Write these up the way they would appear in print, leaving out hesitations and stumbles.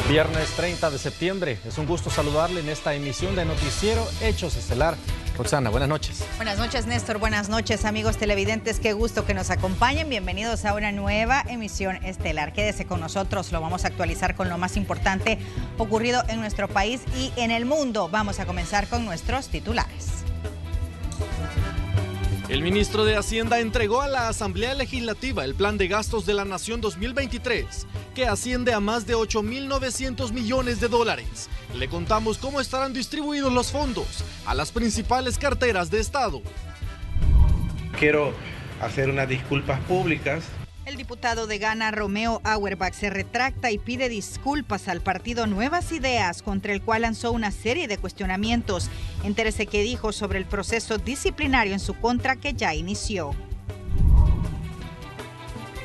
Viernes 30 de septiembre. Es un gusto saludarle en esta emisión de Noticiero Hechos Estelar. Roxana, buenas noches. Buenas noches, Néstor. Buenas noches, amigos televidentes. Qué gusto que nos acompañen. Bienvenidos a una nueva emisión estelar. Quédese con nosotros. Lo vamos a actualizar con lo más importante ocurrido en nuestro país y en el mundo. Vamos a comenzar con nuestros titulares. El ministro de Hacienda entregó a la Asamblea Legislativa el Plan de Gastos de la Nación 2023, que asciende a más de 8.900 millones de dólares. Le contamos cómo estarán distribuidos los fondos a las principales carteras de Estado. Quiero hacer unas disculpas públicas. El diputado de Ghana, Romeo Auerbach, se retracta y pide disculpas al partido Nuevas Ideas, contra el cual lanzó una serie de cuestionamientos. Entérese qué dijo sobre el proceso disciplinario en su contra que ya inició.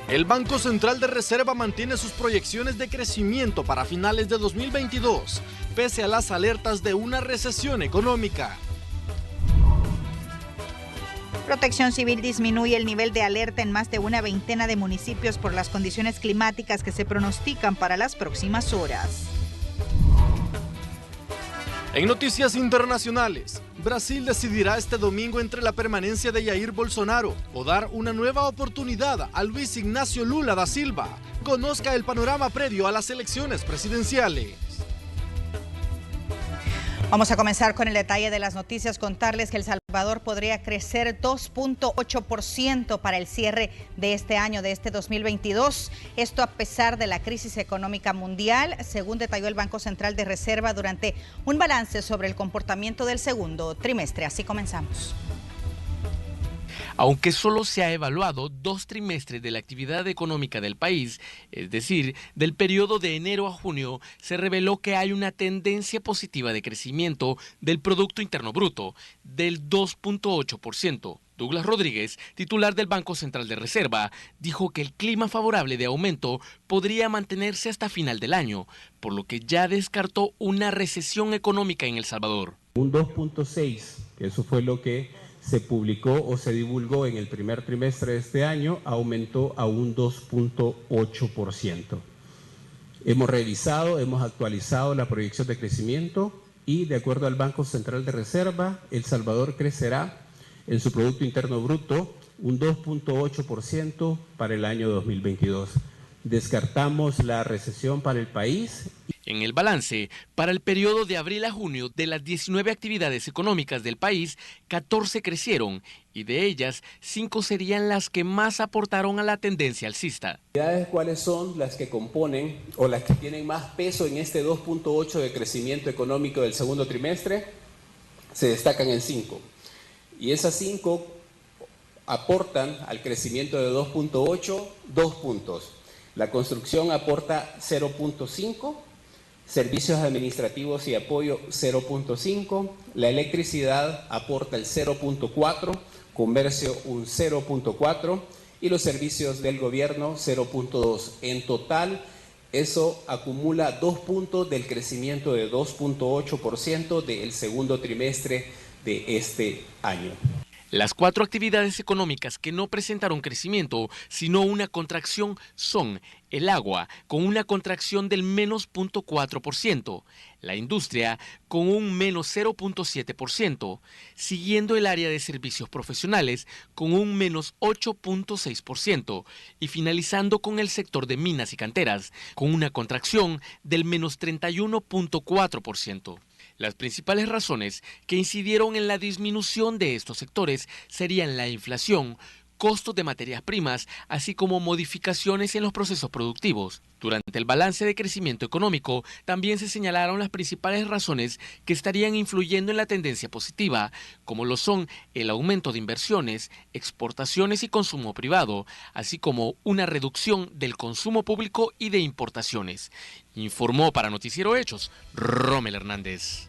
El Banco Central de Reserva mantiene sus proyecciones de crecimiento para finales de 2022, pese a las alertas de una recesión económica. Protección Civil disminuye el nivel de alerta en más de una veintena de municipios por las condiciones climáticas que se pronostican para las próximas horas. En noticias internacionales, Brasil decidirá este domingo entre la permanencia de Jair Bolsonaro o dar una nueva oportunidad a Luis Ignacio Lula da Silva. Conozca el panorama previo a las elecciones presidenciales. Vamos a comenzar con el detalle de las noticias, contarles que El Salvador podría crecer 2.8% para el cierre de este año, de este 2022. Esto a pesar de la crisis económica mundial, según detalló el Banco Central de Reserva durante un balance sobre el comportamiento del segundo trimestre. Así comenzamos. Aunque solo se ha evaluado 2 trimestres de la actividad económica del país, es decir, del periodo de enero a junio, se reveló que hay una tendencia positiva de crecimiento del Producto Interno Bruto del 2.8%. Douglas Rodríguez, titular del Banco Central de Reserva, dijo que el clima favorable de aumento podría mantenerse hasta final del año, por lo que ya descartó una recesión económica en El Salvador. Un 2.6, eso fue lo que se publicó o se divulgó en el primer trimestre de este año, aumentó a un 2.8%. Hemos revisado, hemos actualizado la proyección de crecimiento y de acuerdo al Banco Central de Reserva, El Salvador crecerá en su Producto Interno Bruto un 2.8% para el año 2022. Descartamos la recesión para el país. En el balance, para el periodo de abril a junio, de las 19 actividades económicas del país, 14 crecieron y de ellas 5 serían las que más aportaron a la tendencia alcista. ¿Cuáles son las que componen o las que tienen más peso en este 2.8 de crecimiento económico del segundo trimestre? Se destacan en 5. Y esas 5 aportan al crecimiento de 2.8 2 puntos. La construcción aporta 0.5, servicios administrativos y apoyo 0.5, la electricidad aporta el 0.4, comercio un 0.4 y los servicios del gobierno 0.2. En total, eso acumula 2 puntos del crecimiento de 2.8% del segundo trimestre de este año. Las 4 actividades económicas que no presentaron crecimiento, sino una contracción, son el agua, con una contracción del menos 0.4%, la industria, con un menos 0.7%, siguiendo el área de servicios profesionales, con un menos 8.6%, y finalizando con el sector de minas y canteras, con una contracción del menos 31.4%. Las principales razones que incidieron en la disminución de estos sectores serían la inflación, costos de materias primas, así como modificaciones en los procesos productivos. Durante el balance de crecimiento económico, también se señalaron las principales razones que estarían influyendo en la tendencia positiva, como lo son el aumento de inversiones, exportaciones y consumo privado, así como una reducción del consumo público y de importaciones. Informó para Noticiero Hechos, Rommel Hernández.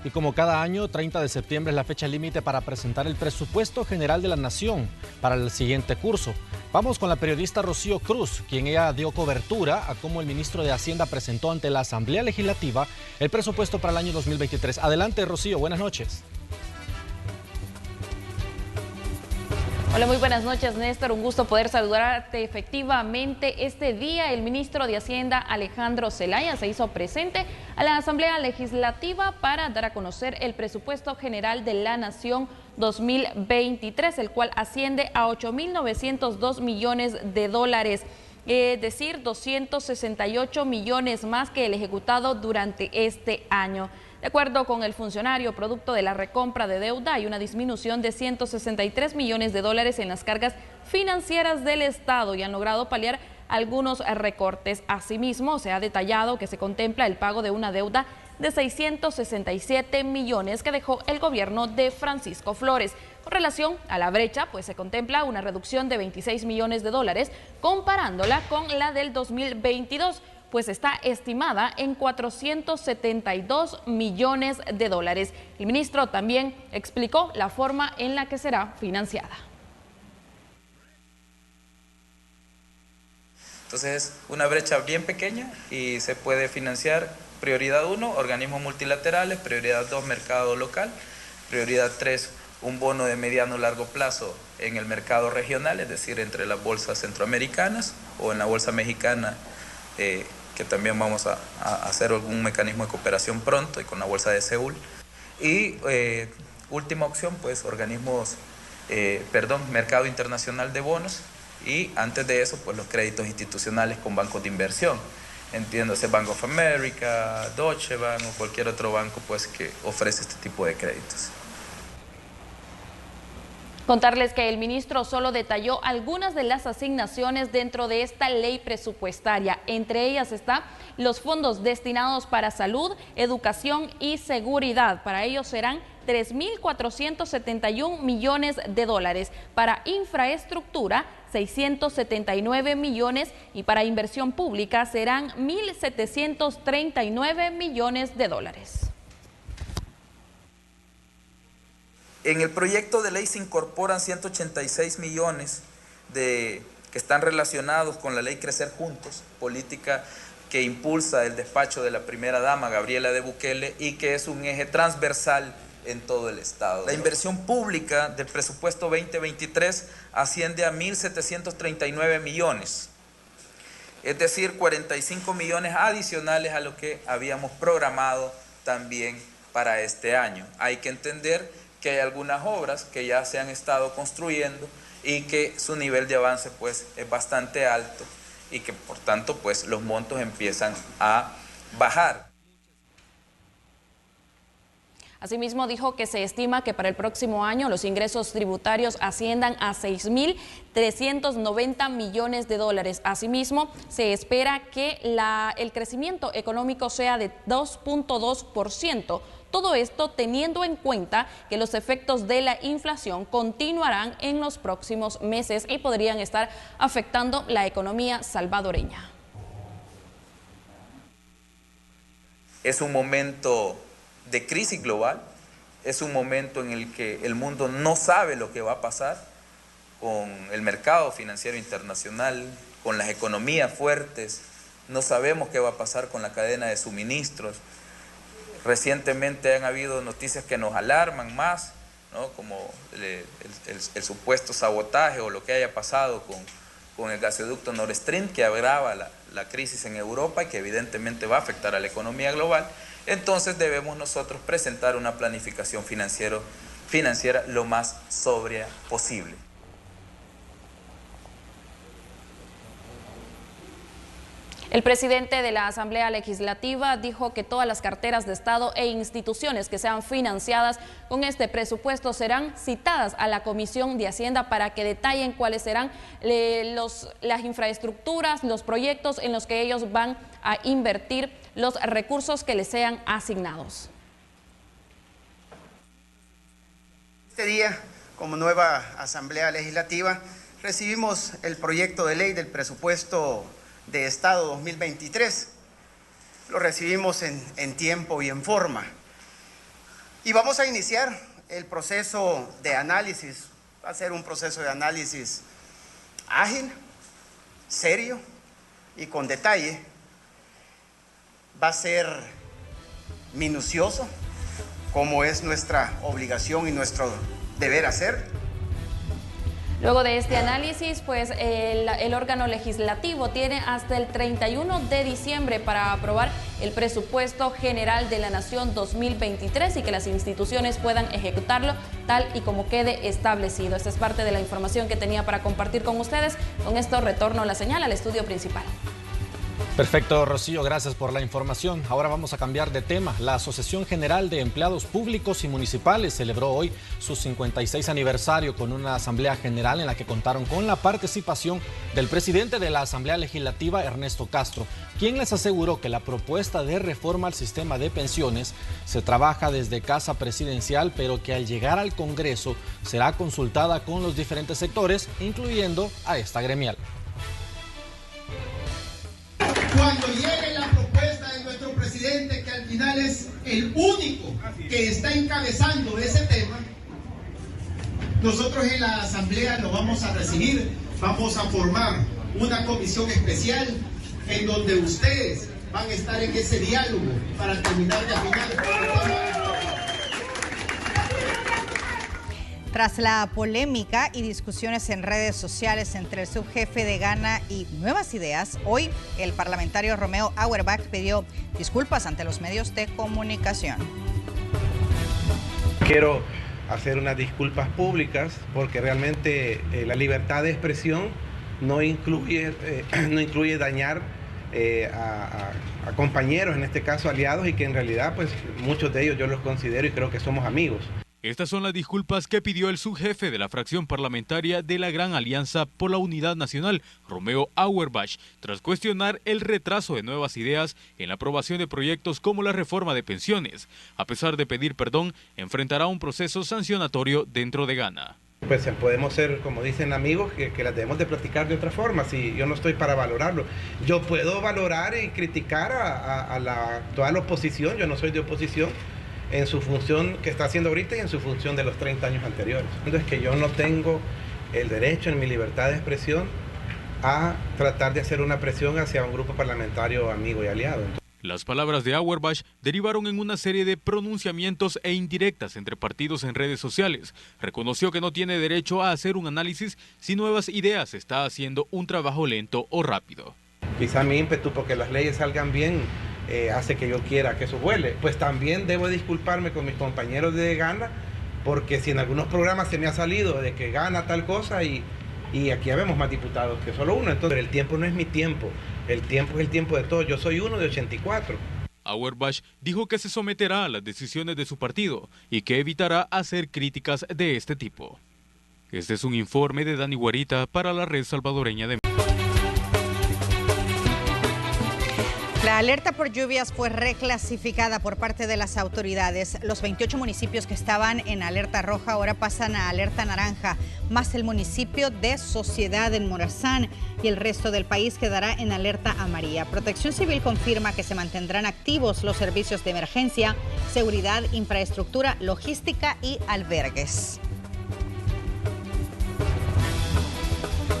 Y como cada año, 30 de septiembre es la fecha límite para presentar el presupuesto general de la Nación para el siguiente curso. Vamos con la periodista Rocío Cruz, quien ella dio cobertura a cómo el ministro de Hacienda presentó ante la Asamblea Legislativa el presupuesto para el año 2023. Adelante, Rocío, buenas noches. Hola, muy buenas noches, Néstor. Un gusto poder saludarte. Efectivamente, este día el ministro de Hacienda, Alejandro Zelaya, se hizo presente a la Asamblea Legislativa para dar a conocer el presupuesto general de la Nación 2023, el cual asciende a 8.902 millones de dólares. Es decir, 268 millones más que el ejecutado durante este año. De acuerdo con el funcionario, producto de la recompra de deuda, hay una disminución de 163 millones de dólares en las cargas financieras del Estado y han logrado paliar algunos recortes. Asimismo, se ha detallado que se contempla el pago de una deuda de 667 millones que dejó el gobierno de Francisco Flores. Con relación a la brecha, pues se contempla una reducción de 26 millones de dólares comparándola con la del 2022, pues está estimada en 472 millones de dólares. El ministro también explicó la forma en la que será financiada. Entonces, una brecha bien pequeña y se puede financiar. Prioridad 1, organismos multilaterales. Prioridad 2, mercado local. Prioridad 3, un bono de mediano largo plazo en el mercado regional, es decir, entre las bolsas centroamericanas o en la bolsa mexicana, que también vamos a hacer algún mecanismo de cooperación pronto, y con la bolsa de Seúl. Y última opción, pues mercado internacional de bonos, y antes de eso, pues los créditos institucionales con bancos de inversión, entiéndase Bank of America, Deutsche Bank o cualquier otro banco pues que ofrece este tipo de créditos. Contarles que el ministro solo detalló algunas de las asignaciones dentro de esta ley presupuestaria. Entre ellas están los fondos destinados para salud, educación y seguridad. Para ellos serán 3.471 millones de dólares. Para infraestructura, 679 millones, y para inversión pública serán 1.739 millones de dólares. En el proyecto de ley se incorporan 186 millones que están relacionados con la ley Crecer Juntos, política que impulsa el despacho de la primera dama, Gabriela de Bukele, y que es un eje transversal en todo el Estado. La inversión pública del presupuesto 2023 asciende a 1.739 millones, es decir, 45 millones adicionales a lo que habíamos programado también para este año. Hay que entender que hay algunas obras que ya se han estado construyendo y que su nivel de avance pues es bastante alto y que por tanto pues los montos empiezan a bajar. Asimismo, dijo que se estima que para el próximo año los ingresos tributarios asciendan a 6.390 millones de dólares. Asimismo, se espera que el crecimiento económico sea de 2.2%. Todo esto teniendo en cuenta que los efectos de la inflación continuarán en los próximos meses y podrían estar afectando la economía salvadoreña. Es un momento de crisis global, es un momento en el que el mundo no sabe lo que va a pasar con el mercado financiero internacional, con las economías fuertes, no sabemos qué va a pasar con la cadena de suministros. Recientemente han habido noticias que nos alarman más, ¿no? Como el supuesto sabotaje o lo que haya pasado con el gasoducto Nord Stream, que agrava la crisis en Europa y que evidentemente va a afectar a la economía global. Entonces debemos nosotros presentar una planificación financiera lo más sobria posible. El presidente de la Asamblea Legislativa dijo que todas las carteras de Estado e instituciones que sean financiadas con este presupuesto serán citadas a la Comisión de Hacienda para que detallen cuáles serán las infraestructuras, los proyectos en los que ellos van a invertir los recursos que les sean asignados. Este día, como nueva Asamblea Legislativa, recibimos el proyecto de ley del presupuesto de Estado 2023. Lo recibimos en tiempo y en forma. Y vamos a iniciar el proceso de análisis. Va a ser un proceso de análisis ágil, serio y con detalle. Va a ser minucioso, como es nuestra obligación y nuestro deber hacer. Luego de este análisis, pues el órgano legislativo tiene hasta el 31 de diciembre para aprobar el presupuesto general de la Nación 2023 y que las instituciones puedan ejecutarlo tal y como quede establecido. Esta es parte de la información que tenía para compartir con ustedes. Con esto retorno la señal al estudio principal. Perfecto, Rocío, gracias por la información. Ahora vamos a cambiar de tema. La Asociación General de Empleados Públicos y Municipales celebró hoy su 56 aniversario con una asamblea general en la que contaron con la participación del presidente de la Asamblea Legislativa, Ernesto Castro, quien les aseguró que la propuesta de reforma al sistema de pensiones se trabaja desde Casa Presidencial, pero que al llegar al Congreso será consultada con los diferentes sectores, incluyendo a esta gremial. Cuando llegue la propuesta de nuestro presidente, que al final es el único que está encabezando ese tema, nosotros en la asamblea lo vamos a recibir, vamos a formar una comisión especial en donde ustedes van a estar en ese diálogo para terminar de afinar el tema. Tras la polémica y discusiones en redes sociales entre el subjefe de Gana y Nuevas Ideas, hoy el parlamentario Romeo Auerbach pidió disculpas ante los medios de comunicación. Quiero hacer unas disculpas públicas porque realmente la libertad de expresión no incluye dañar a compañeros, en este caso aliados, y que en realidad pues muchos de ellos yo los considero y creo que somos amigos. Estas son las disculpas que pidió el subjefe de la fracción parlamentaria de la Gran Alianza por la Unidad Nacional, Romeo Auerbach, tras cuestionar el retraso de Nuevas Ideas en la aprobación de proyectos como la reforma de pensiones. A pesar de pedir perdón, enfrentará un proceso sancionatorio dentro de Gana. Pues podemos ser, como dicen amigos, que las debemos de platicar de otra forma. Si yo no estoy para valorarlo, yo puedo valorar y criticar a toda la oposición. Yo no soy de oposición en su función que está haciendo ahorita y en su función de los 30 años anteriores. Entonces, que yo no tengo el derecho en mi libertad de expresión a tratar de hacer una presión hacia un grupo parlamentario amigo y aliado. Las palabras de Auerbach derivaron en una serie de pronunciamientos e indirectas entre partidos en redes sociales. Reconoció que no tiene derecho a hacer un análisis si Nuevas Ideas está haciendo un trabajo lento o rápido. Quizá mi ímpetu porque las leyes salgan bien hace que yo quiera que eso vuele. Pues también debo disculparme con mis compañeros de Gana, porque si en algunos programas se me ha salido de que gana tal cosa y aquí ya vemos más diputados que solo uno, entonces el tiempo no es mi tiempo, el tiempo es el tiempo de todos. Yo soy uno de 84. Auerbach dijo que se someterá a las decisiones de su partido y que evitará hacer críticas de este tipo. Este es un informe de Dani Guarita para la Red Salvadoreña de... La alerta por lluvias fue reclasificada por parte de las autoridades. Los 28 municipios que estaban en alerta roja ahora pasan a alerta naranja, más el municipio de Sociedad en Morazán, y el resto del país quedará en alerta amarilla. Protección Civil confirma que se mantendrán activos los servicios de emergencia, seguridad, infraestructura, logística y albergues.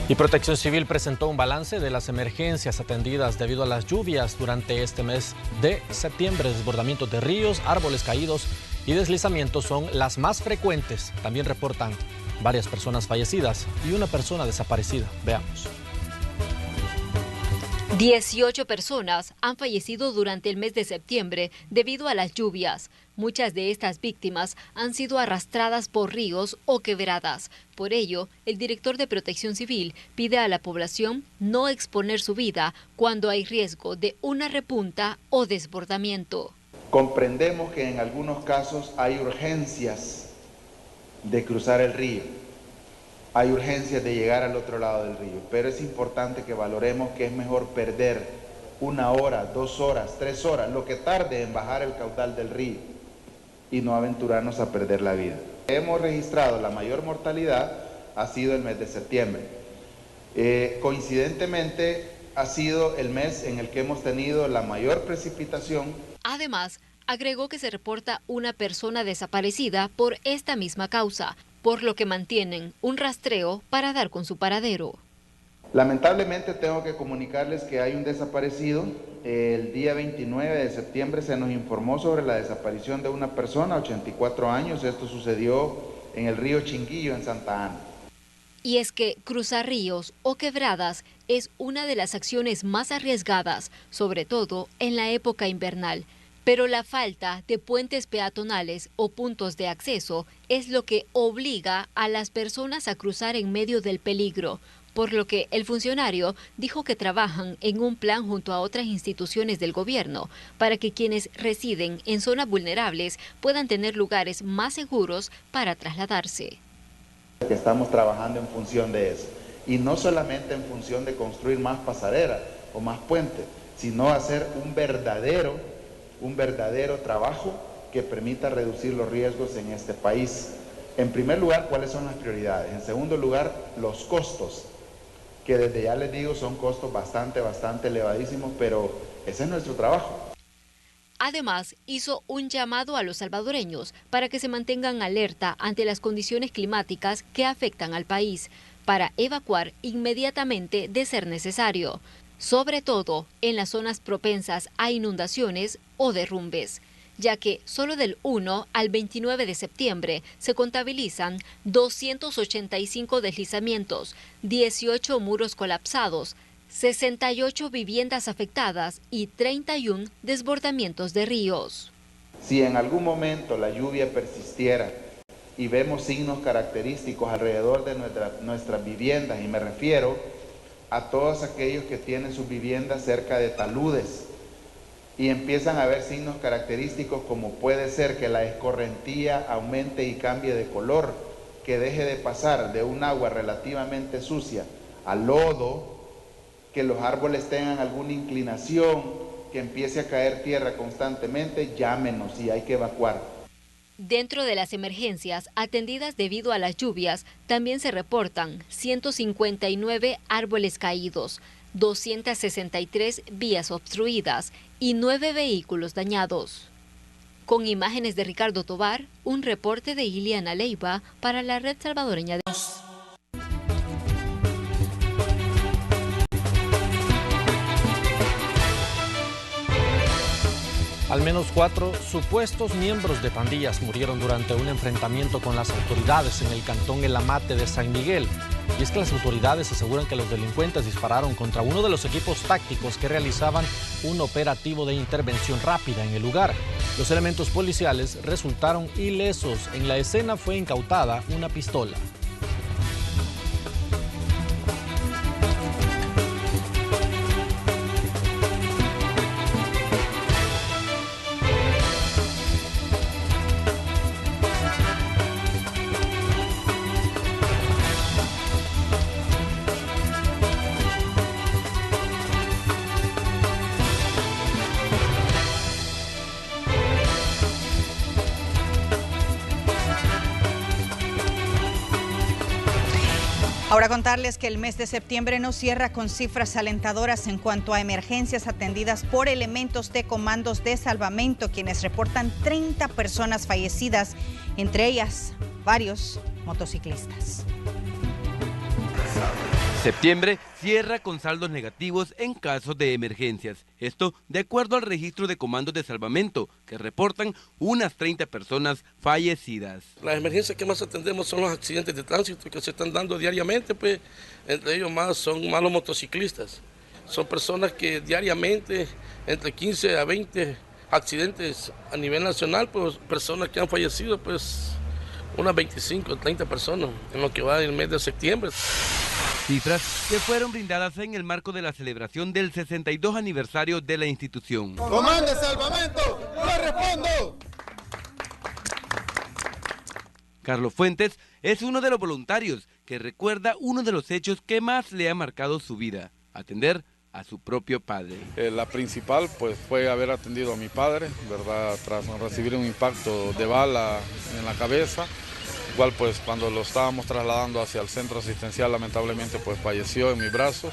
Y Protección Civil presentó un balance de las emergencias atendidas debido a las lluvias durante este mes de septiembre. Desbordamientos de ríos, árboles caídos y deslizamientos son las más frecuentes. También reportan varias personas fallecidas y una persona desaparecida. Veamos. 18 personas han fallecido durante el mes de septiembre debido a las lluvias. Muchas de estas víctimas han sido arrastradas por ríos o quebradas. Por ello, el director de Protección Civil pide a la población no exponer su vida cuando hay riesgo de una repunta o desbordamiento. Comprendemos que en algunos casos hay urgencias de cruzar el río. Hay urgencias de llegar al otro lado del río, pero es importante que valoremos que es mejor perder 1 hora, 2 horas, 3 horas, lo que tarde en bajar el caudal del río y no aventurarnos a perder la vida. Hemos registrado la mayor mortalidad ha sido el mes de septiembre. Coincidentemente ha sido el mes en el que hemos tenido la mayor precipitación. Además, agregó que se reporta una persona desaparecida por esta misma causa, por lo que mantienen un rastreo para dar con su paradero. Lamentablemente tengo que comunicarles que hay un desaparecido. El día 29 de septiembre se nos informó sobre la desaparición de una persona, 84 años. Esto sucedió en el río Chinguillo, en Santa Ana. Y es que cruzar ríos o quebradas es una de las acciones más arriesgadas, sobre todo en la época invernal. Pero la falta de puentes peatonales o puntos de acceso es lo que obliga a las personas a cruzar en medio del peligro, por lo que el funcionario dijo que trabajan en un plan junto a otras instituciones del gobierno para que quienes residen en zonas vulnerables puedan tener lugares más seguros para trasladarse. Que estamos trabajando en función de eso, y no solamente en función de construir más pasarelas o más puentes, sino hacer un verdadero trabajo que permita reducir los riesgos en este país. En primer lugar, ¿cuáles son las prioridades? En segundo lugar, los costos, que desde ya les digo son costos bastante elevadísimos, pero ese es nuestro trabajo. Además, hizo un llamado a los salvadoreños para que se mantengan alerta ante las condiciones climáticas que afectan al país, para evacuar inmediatamente de ser necesario, sobre todo en las zonas propensas a inundaciones o derrumbes, ya que solo del 1 al 29 de septiembre se contabilizan 285 deslizamientos, 18 muros colapsados, 68 viviendas afectadas y 31 desbordamientos de ríos. Si en algún momento la lluvia persistiera y vemos signos característicos alrededor de nuestras viviendas, y me refiero a todos aquellos que tienen sus viviendas cerca de taludes, y empiezan a ver signos característicos como puede ser que la escorrentía aumente y cambie de color, que deje de pasar de un agua relativamente sucia a lodo, que los árboles tengan alguna inclinación, que empiece a caer tierra constantemente, llámenos y hay que evacuar. Dentro de las emergencias atendidas debido a las lluvias, también se reportan 159 árboles caídos, 263 vías obstruidas y 9 vehículos dañados. Con imágenes de Ricardo Tobar, un reporte de Iliana Leiva para la Red Salvadoreña de... Al menos 4 supuestos miembros de pandillas murieron durante un enfrentamiento con las autoridades en el cantón El Amate de San Miguel. Y es que las autoridades aseguran que los delincuentes dispararon contra uno de los equipos tácticos que realizaban un operativo de intervención rápida en el lugar. Los elementos policiales resultaron ilesos. En la escena fue incautada una pistola. Ahora contarles que el mes de septiembre no cierra con cifras alentadoras en cuanto a emergencias atendidas por elementos de comandos de salvamento, quienes reportan 30 personas fallecidas, entre ellas varios motociclistas. Septiembre cierra con saldos negativos en casos de emergencias. Esto de acuerdo al registro de comandos de salvamento, que reportan unas 30 personas fallecidas. Las emergencias que más atendemos son los accidentes de tránsito que se están dando diariamente, pues entre ellos más son malos motociclistas. Son personas que diariamente, entre 15 a 20 accidentes a nivel nacional, pues personas que han fallecido, pues unas 25 o 30 personas en lo que va del mes de septiembre. Cifras que fueron brindadas en el marco de la celebración del 62 aniversario de la institución. ¡Comando de salvamento! ¡Yo respondo! Carlos Fuentes es uno de los voluntarios que recuerda uno de los hechos que más le ha marcado su vida: atender a su propio padre. La principal pues fue haber atendido a mi padre, ¿verdad? Tras recibir un impacto de bala en la cabeza. Igual pues cuando lo estábamos trasladando hacia el centro asistencial, lamentablemente pues falleció en mi brazo.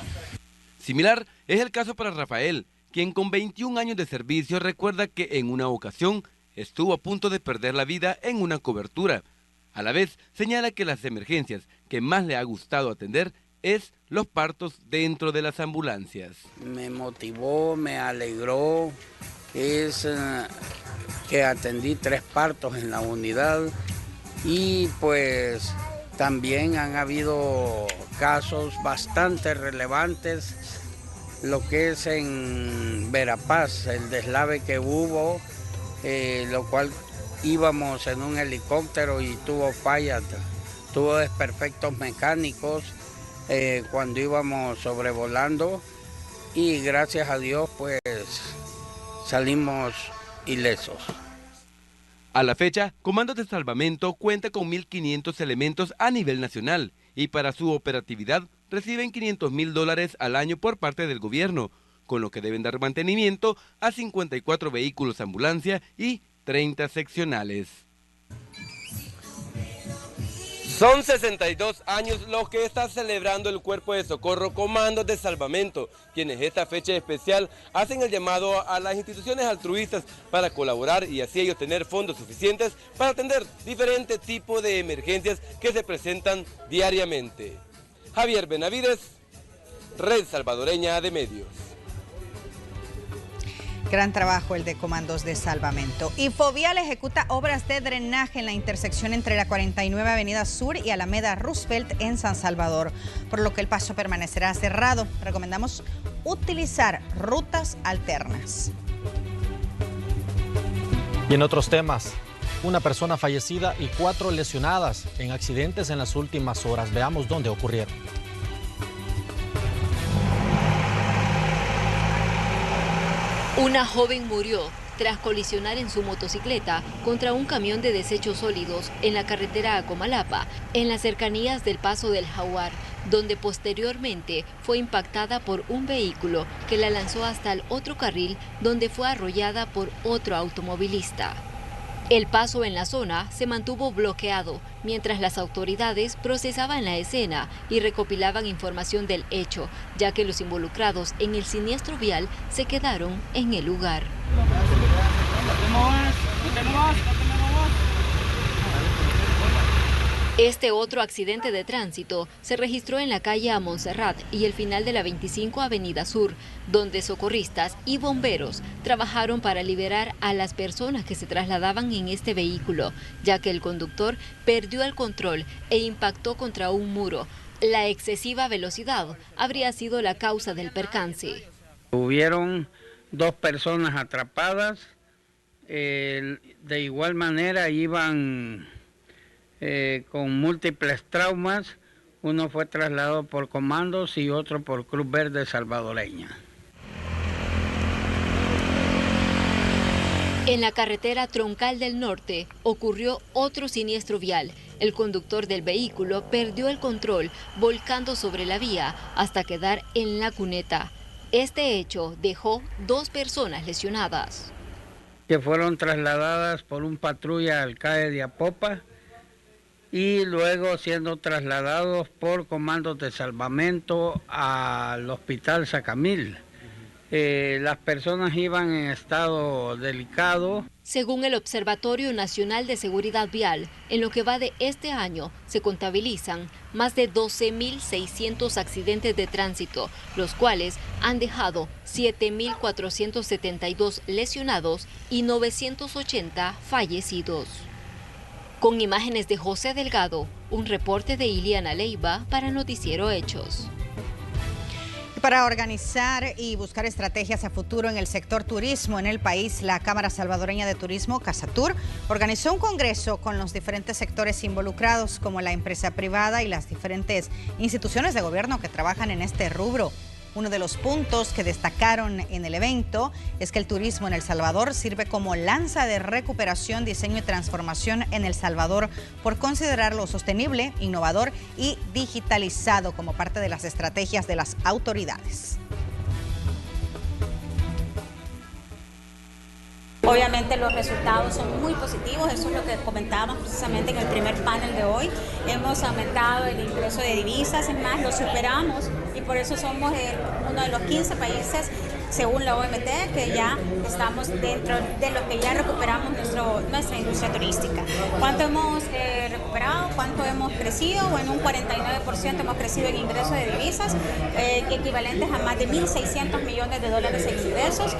Similar es el caso para Rafael, quien con 21 años de servicio recuerda que en una ocasión estuvo a punto de perder la vida en una cobertura. A la vez señala que las emergencias que más le ha gustado atender es los partos dentro de las ambulancias. Me motivó, me alegró, es que atendí 3 partos en la unidad. Y pues También han habido casos bastante relevantes, lo que es en Verapaz, el deslave que hubo, lo cual íbamos en un helicóptero y tuvo fallas, tuvo desperfectos mecánicos cuando íbamos sobrevolando y gracias a Dios pues salimos ilesos. A la fecha, Comandos de Salvamento cuenta con 1.500 elementos a nivel nacional y para su operatividad reciben $500.000 al año por parte del gobierno, con lo que deben dar mantenimiento a 54 vehículos ambulancia y 30 seccionales. Son 62 años los que está celebrando el Cuerpo de Socorro Comandos de Salvamento, quienes esta fecha especial hacen el llamado a las instituciones altruistas para colaborar y así ellos tener fondos suficientes para atender diferentes tipos de emergencias que se presentan diariamente. Javier Benavides, Red Salvadoreña de Medios. Gran trabajo el de Comandos de Salvamento. Infovial ejecuta obras de drenaje en la intersección entre la 49 Avenida Sur y Alameda Roosevelt en San Salvador, por lo que el paso permanecerá cerrado. Recomendamos utilizar rutas alternas. Y en otros temas, una persona fallecida y 4 lesionadas en accidentes en las últimas horas. Veamos dónde ocurrieron. Una joven murió tras colisionar en su motocicleta contra un camión de desechos sólidos en la carretera a Comalapa, en las cercanías del Paso del Jaguar, donde posteriormente fue impactada por un vehículo que la lanzó hasta el otro carril, donde fue arrollada por otro automovilista. El paso en la zona se mantuvo bloqueado mientras las autoridades procesaban la escena y recopilaban información del hecho, ya que los involucrados en el siniestro vial se quedaron en el lugar. Este otro accidente de tránsito se registró en la calle a Montserrat y el final de la 25 Avenida Sur, donde socorristas y bomberos trabajaron para liberar a las personas que se trasladaban en este vehículo, ya que el conductor perdió el control e impactó contra un muro. La excesiva velocidad habría sido la causa del percance. Hubieron 2 personas atrapadas, de igual manera iban con múltiples traumas, uno fue trasladado por Comandos y otro por Cruz Verde Salvadoreña. En la carretera Troncal del Norte ocurrió otro siniestro vial. El conductor del vehículo perdió el control, volcando sobre la vía hasta quedar en la cuneta. Este hecho dejó 2 personas lesionadas, que fueron trasladadas por un patrulla al CAE de Apopa y luego siendo trasladados por Comandos de Salvamento al Hospital Sacamil. Las personas iban en estado delicado. Según el Observatorio Nacional de Seguridad Vial, en lo que va de este año se contabilizan más de 12.600 accidentes de tránsito, los cuales han dejado 7.472 lesionados y 980 fallecidos. Con imágenes de José Delgado, un reporte de Iliana Leiva para Noticiero Hechos. Para organizar y buscar estrategias a futuro en el sector turismo en el país, la Cámara Salvadoreña de Turismo, Casatur, organizó un congreso con los diferentes sectores involucrados, como la empresa privada y las diferentes instituciones de gobierno que trabajan en este rubro. Uno de los puntos que destacaron en el evento es que el turismo en El Salvador sirve como lanza de recuperación, diseño y transformación en El Salvador por considerarlo sostenible, innovador y digitalizado como parte de las estrategias de las autoridades. Obviamente los resultados son muy positivos, eso es lo que comentábamos precisamente en el primer panel de hoy. Hemos aumentado el ingreso de divisas, es más, lo superamos y por eso somos uno de los 15 países, según la OMT, que ya estamos dentro de los que ya recuperamos nuestra industria turística. ¿Cuánto hemos recuperado? ¿Cuánto hemos crecido? Bueno, un 49% hemos crecido en ingreso de divisas, equivalentes a más de $1.600 millones en ingresos.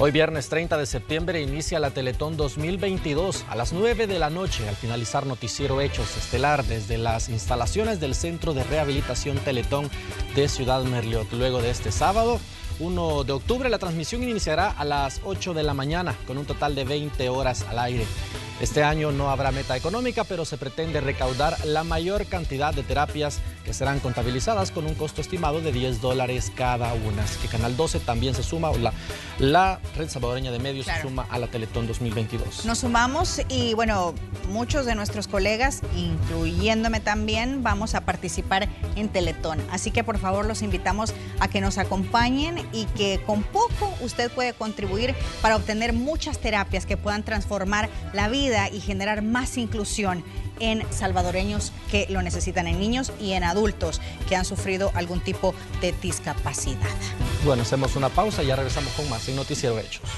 Hoy viernes 30 de septiembre inicia la Teletón 2022 a las 9 de la noche. Al finalizar Noticiero Hechos Estelar desde las instalaciones del Centro de Rehabilitación Teletón de Ciudad Merliot. Luego de este sábado, 1 de octubre, la transmisión iniciará a las 8 de la mañana con un total de 20 horas al aire. Este año no habrá meta económica, pero se pretende recaudar la mayor cantidad de terapias que serán contabilizadas con un costo estimado de $10 cada una. Así que Canal 12 también se suma, la Red Salvadoreña de Medios se suma a la Teletón 2022. Nos sumamos y bueno, muchos de nuestros colegas, incluyéndome también, vamos a participar en Teletón. Así que por favor los invitamos a que nos acompañen y que con poco usted puede contribuir para obtener muchas terapias que puedan transformar la vida y generar más inclusión en salvadoreños que lo necesitan, en niños y en adultos que han sufrido algún tipo de discapacidad. Bueno, hacemos una pausa y ya regresamos con más en Noticiero Hechos.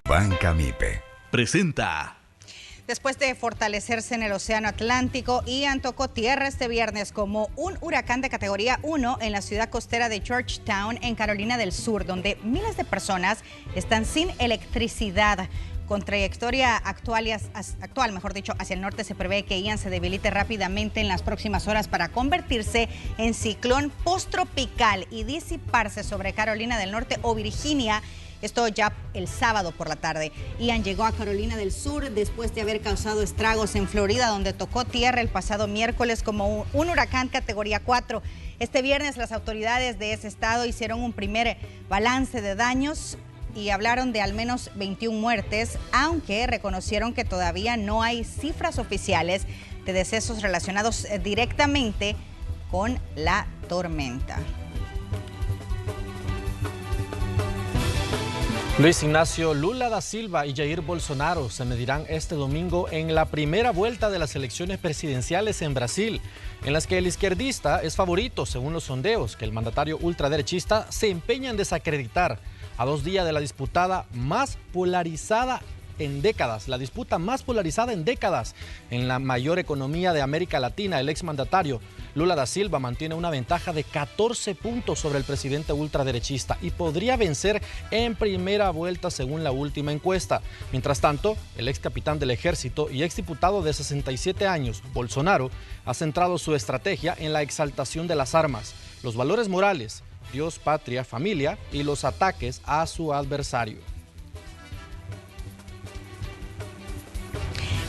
Banca Mipe presenta. Después de fortalecerse en el Océano Atlántico, Ian tocó tierra este viernes como un huracán de categoría 1 en la ciudad costera de Georgetown, en Carolina del Sur, donde miles de personas están sin electricidad. Con trayectoria actual, hacia el norte, se prevé que Ian se debilite rápidamente en las próximas horas para convertirse en ciclón posttropical y disiparse sobre Carolina del Norte o Virginia. Esto ya el sábado por la tarde. Ian llegó a Carolina del Sur después de haber causado estragos en Florida, donde tocó tierra el pasado miércoles como un huracán categoría 4. Este viernes las autoridades de ese estado hicieron un primer balance de daños y hablaron de al menos 21 muertes, aunque reconocieron que todavía no hay cifras oficiales de decesos relacionados directamente con la tormenta. Luis Ignacio Lula da Silva y Jair Bolsonaro se medirán este domingo en la primera vuelta de las elecciones presidenciales en Brasil, en las que el izquierdista es favorito según los sondeos que el mandatario ultraderechista se empeña en desacreditar a 2 días de la disputa más polarizada en décadas, en la mayor economía de América Latina. El exmandatario Lula da Silva mantiene una ventaja de 14 puntos sobre el presidente ultraderechista y podría vencer en primera vuelta según la última encuesta. Mientras tanto, el ex capitán del ejército y exdiputado de 67 años, Bolsonaro, ha centrado su estrategia en la exaltación de las armas, los valores morales, Dios, patria, familia y los ataques a su adversario.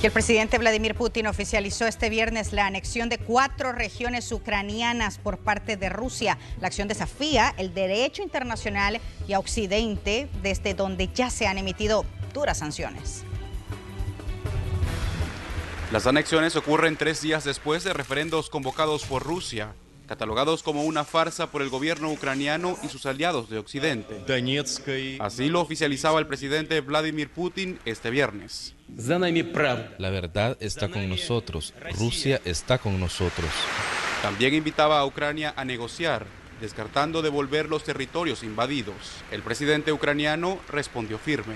Y el presidente Vladimir Putin oficializó este viernes la anexión de 4 regiones ucranianas por parte de Rusia. La acción desafía el derecho internacional y a Occidente, desde donde ya se han emitido duras sanciones. Las anexiones ocurren 3 días después de referendos convocados por Rusia, catalogados como una farsa por el gobierno ucraniano y sus aliados de Occidente. Así lo oficializaba el presidente Vladimir Putin este viernes. La verdad está con nosotros, Rusia está con nosotros. También invitaba a Ucrania a negociar, descartando devolver los territorios invadidos. El presidente ucraniano respondió firme.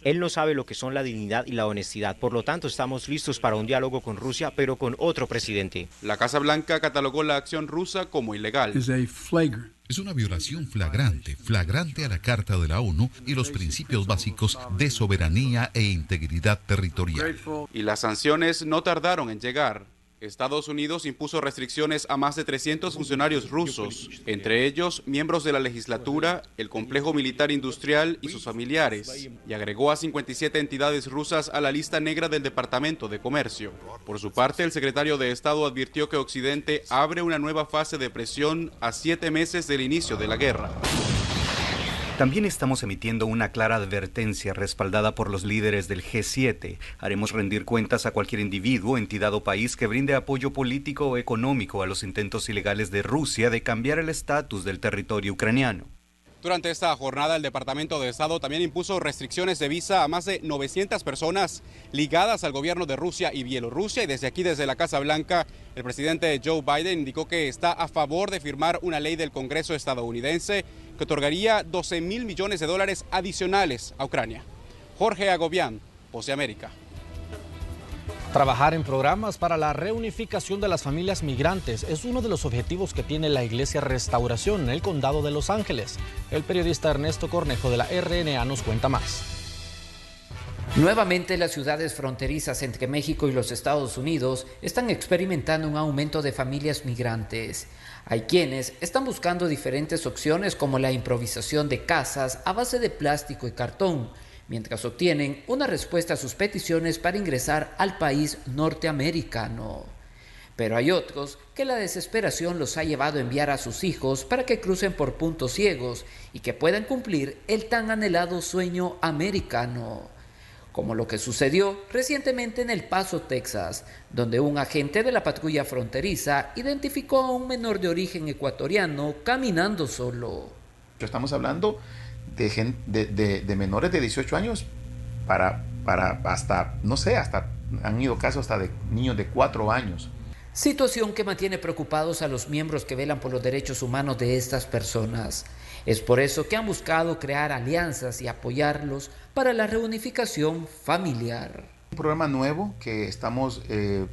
Él no sabe lo que son la dignidad y la honestidad, por lo tanto estamos listos para un diálogo con Rusia, pero con otro presidente. La Casa Blanca catalogó la acción rusa como ilegal. Es una violación flagrante a la Carta de la ONU y los principios básicos de soberanía e integridad territorial. Y las sanciones no tardaron en llegar. Estados Unidos impuso restricciones a más de 300 funcionarios rusos, entre ellos miembros de la legislatura, el complejo militar industrial y sus familiares, y agregó a 57 entidades rusas a la lista negra del Departamento de Comercio. Por su parte, el secretario de Estado advirtió que Occidente abre una nueva fase de presión a 7 meses del inicio de la guerra. También estamos emitiendo una clara advertencia respaldada por los líderes del G7. Haremos rendir cuentas a cualquier individuo, entidad o país que brinde apoyo político o económico a los intentos ilegales de Rusia de cambiar el estatus del territorio ucraniano. Durante esta jornada, el Departamento de Estado también impuso restricciones de visa a más de 900 personas ligadas al gobierno de Rusia y Bielorrusia. Y desde aquí, desde la Casa Blanca, el presidente Joe Biden indicó que está a favor de firmar una ley del Congreso estadounidense que otorgaría $12.000 millones adicionales a Ucrania. Jorge Agobián, Voz de América. Trabajar en programas para la reunificación de las familias migrantes es uno de los objetivos que tiene la Iglesia Restauración en el Condado de Los Ángeles. El periodista Ernesto Cornejo de la RNA nos cuenta más. Nuevamente, las ciudades fronterizas entre México y los Estados Unidos están experimentando un aumento de familias migrantes. Hay quienes están buscando diferentes opciones como la improvisación de casas a base de plástico y cartón, mientras obtienen una respuesta a sus peticiones para ingresar al país norteamericano. Pero hay otros que la desesperación los ha llevado a enviar a sus hijos para que crucen por puntos ciegos y que puedan cumplir el tan anhelado sueño americano. Como lo que sucedió recientemente en El Paso, Texas, donde un agente de la patrulla fronteriza identificó a un menor de origen ecuatoriano caminando solo. Estamos hablando de menores de 18 años para hasta, no sé, hasta han ido casos hasta de niños de 4 años. Situación que mantiene preocupados a los miembros que velan por los derechos humanos de estas personas. Es por eso que han buscado crear alianzas y apoyarlos para la reunificación familiar. Un programa nuevo que estamos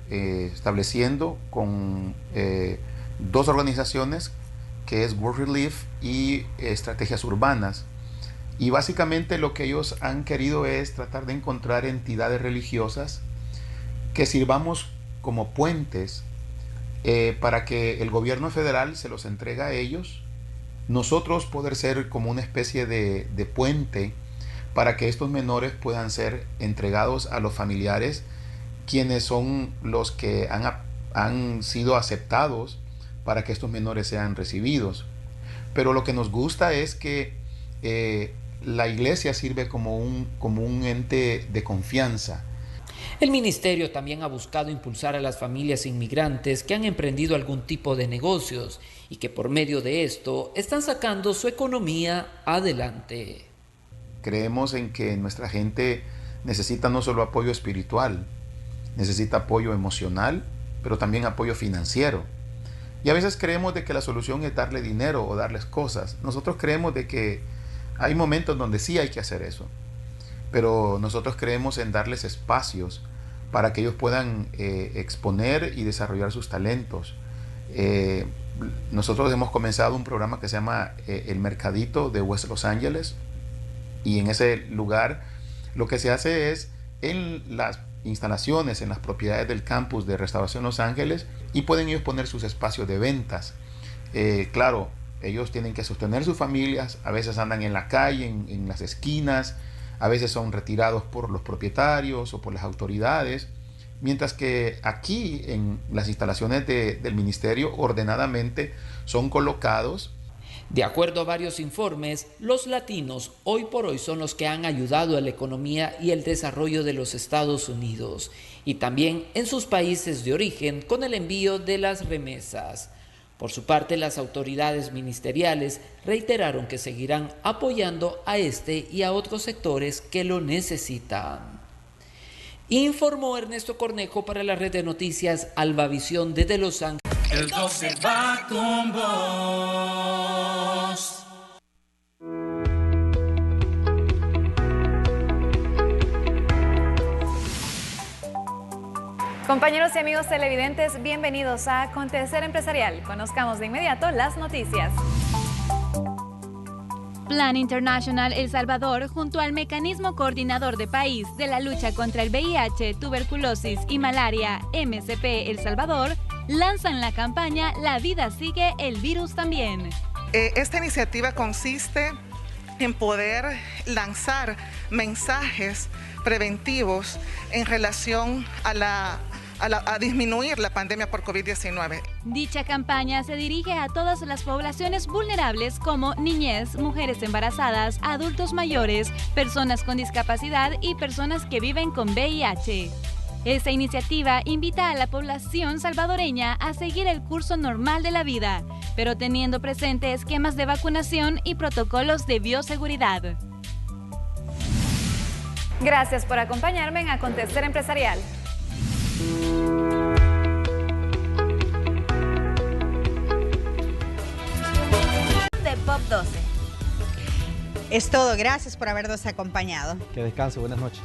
estableciendo con 2 organizaciones, que es World Relief y Estrategias Urbanas. Y básicamente lo que ellos han querido es tratar de encontrar entidades religiosas que sirvamos como puentes para que el gobierno federal se los entregue a ellos, nosotros poder ser como una especie de puente para que estos menores puedan ser entregados a los familiares, quienes son los que han sido aceptados para que estos menores sean recibidos. Pero lo que nos gusta es que la iglesia sirve como un ente de confianza. El ministerio también ha buscado impulsar a las familias inmigrantes que han emprendido algún tipo de negocios y que por medio de esto están sacando su economía adelante. Creemos en que nuestra gente necesita no solo apoyo espiritual, necesita apoyo emocional, pero también apoyo financiero. Y a veces creemos de que la solución es darle dinero o darles cosas. Nosotros creemos de que hay momentos donde sí hay que hacer eso, pero nosotros creemos en darles espacios para que ellos puedan exponer y desarrollar sus talentos. Nosotros hemos comenzado un programa que se llama El Mercadito de West Los Ángeles, y en ese lugar lo que se hace es en las instalaciones, en las propiedades del campus de Restauración Los Ángeles, y pueden ellos poner sus espacios de ventas. Claro, ellos tienen que sostener sus familias, a veces andan en la calle, en las esquinas, a veces son retirados por los propietarios o por las autoridades, mientras que aquí en las instalaciones del ministerio ordenadamente son colocados. De acuerdo a varios informes, los latinos hoy por hoy son los que han ayudado a la economía y el desarrollo de los Estados Unidos y también en sus países de origen con el envío de las remesas. Por su parte, las autoridades ministeriales reiteraron que seguirán apoyando a este y a otros sectores que lo necesitan. Informó Ernesto Cornejo para la red de noticias Albavisión desde Los Ángeles. El 12 va con vos. Compañeros y amigos televidentes, bienvenidos a Acontecer Empresarial. Conozcamos de inmediato las noticias. Plan International El Salvador, junto al Mecanismo Coordinador de País de la Lucha contra el VIH, Tuberculosis y Malaria, MCP El Salvador, lanzan la campaña La vida sigue, el virus también. Esta iniciativa consiste en poder lanzar mensajes preventivos en relación a disminuir la pandemia por COVID-19. Dicha campaña se dirige a todas las poblaciones vulnerables como niñez, mujeres embarazadas, adultos mayores, personas con discapacidad y personas que viven con VIH. Esta iniciativa invita a la población salvadoreña a seguir el curso normal de la vida, pero teniendo presente esquemas de vacunación y protocolos de bioseguridad. Gracias por acompañarme en Acontecer Empresarial. De Pop 12. Es todo, gracias por habernos acompañado. Que descanse, buenas noches.